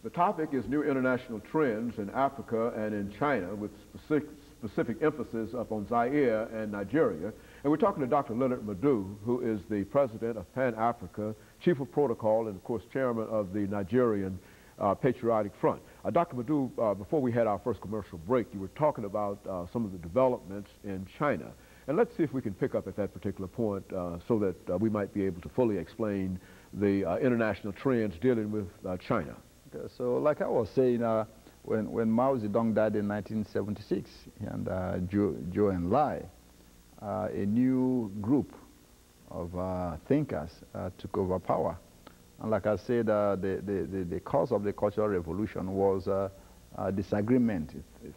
The topic is new international trends in Africa and in China, with specific emphasis upon Zaire and Nigeria. And we're talking to Dr. LMadu2, who is the president of Pan-Africa, chief of protocol, and of course chairman of the Nigerian Patriotic Front. Dr. LMadu2, before we had our first commercial break, you were talking about some of the developments in China. And let's see if we can pick up at that particular point so that we might be able to fully explain the international trends dealing with China. Okay, so like I was saying, when Mao Zedong died in 1976 and Zhou Enlai, a new group of thinkers took over power. And like I said, the cause of the Cultural Revolution was disagreement,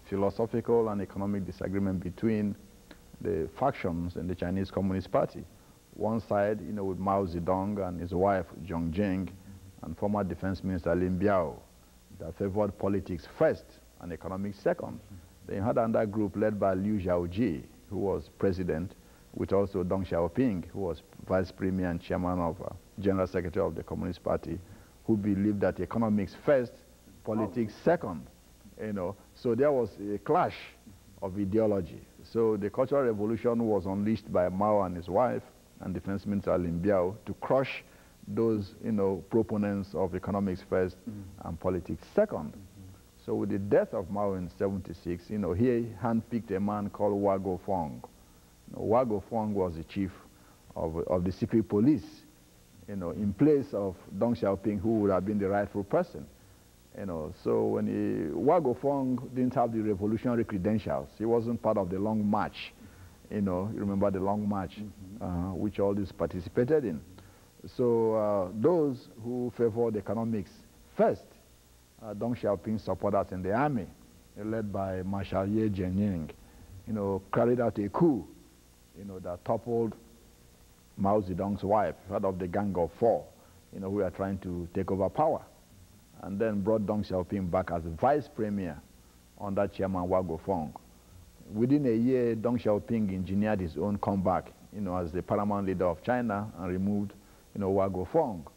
philosophical and economic disagreement between the factions in the Chinese Communist Party. One side, with Mao Zedong and his wife, Zhong Jing, and former Defense Minister Lin Biao, that favored politics first and economics second. Then you had another group led by Liu Xiaoji, who was president, with also Deng Xiaoping, who was vice premier and chairman of general secretary of the Communist Party, who believed that economics first, politics second. So there was a clash of ideology. So the Cultural Revolution was unleashed by Mao and his wife and Defense Minister Lin Biao to crush those, proponents of economics first and politics second. So with the death of Mao in '76, he handpicked a man called Wago Fong. Wago Fong was the chief of the secret police, in place of Deng Xiaoping, who would have been the rightful person. So when Wago Fong didn't have the revolutionary credentials, he wasn't part of the Long March. You remember the Long March, which all these participated in. So those who favored economics first, Deng Xiaoping supporters in the army, led by Marshal Ye Jianying, carried out a coup, that toppled Mao Zedong's wife, head of the Gang of Four, who were trying to take over power, and then brought Deng Xiaoping back as vice premier under Chairman Wago Fong. Within a year, Deng Xiaoping engineered his own comeback, as the paramount leader of China, and removed, Wago Fong.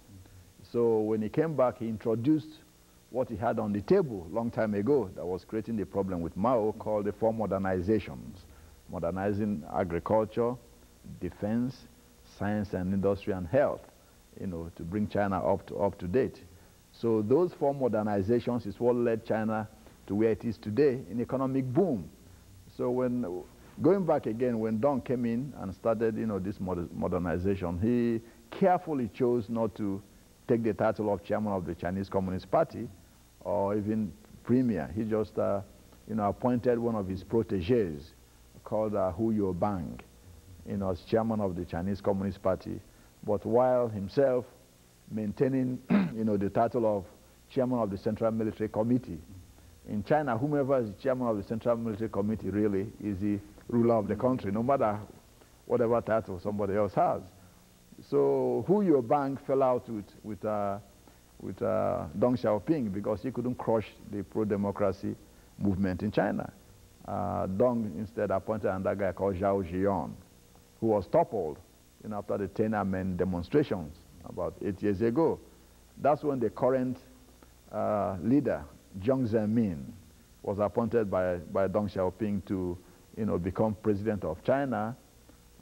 So when he came back, he introduced what he had on the table long time ago that was creating the problem with Mao, called the four modernizations: modernizing agriculture, defense, science and industry, and health, to bring China up to date. So those four modernizations is what led China to where it is today, in economic boom. So when, going back again, when Deng came in and started, this modernization, he carefully chose not to take the title of chairman of the Chinese Communist Party or even premier. He just, appointed one of his proteges called Hu Yaobang, as chairman of the Chinese Communist Party, but while himself maintaining, the title of chairman of the Central Military Committee. In China, whomever is the chairman of the Central Military Committee really is the ruler of the country, no matter whatever title somebody else has. So Hu Yaobang fell out with Deng Xiaoping because he couldn't crush the pro-democracy movement in China. Deng instead appointed another guy called Zhao Ziyang, who was toppled after the Tiananmen demonstrations about 8 years ago. That's when the current leader, Jiang Zemin, was appointed by Deng Xiaoping to become president of China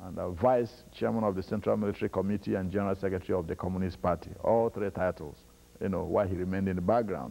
and vice chairman of the Central Military Committee and general secretary of the Communist Party. All three titles, while he remained in the background.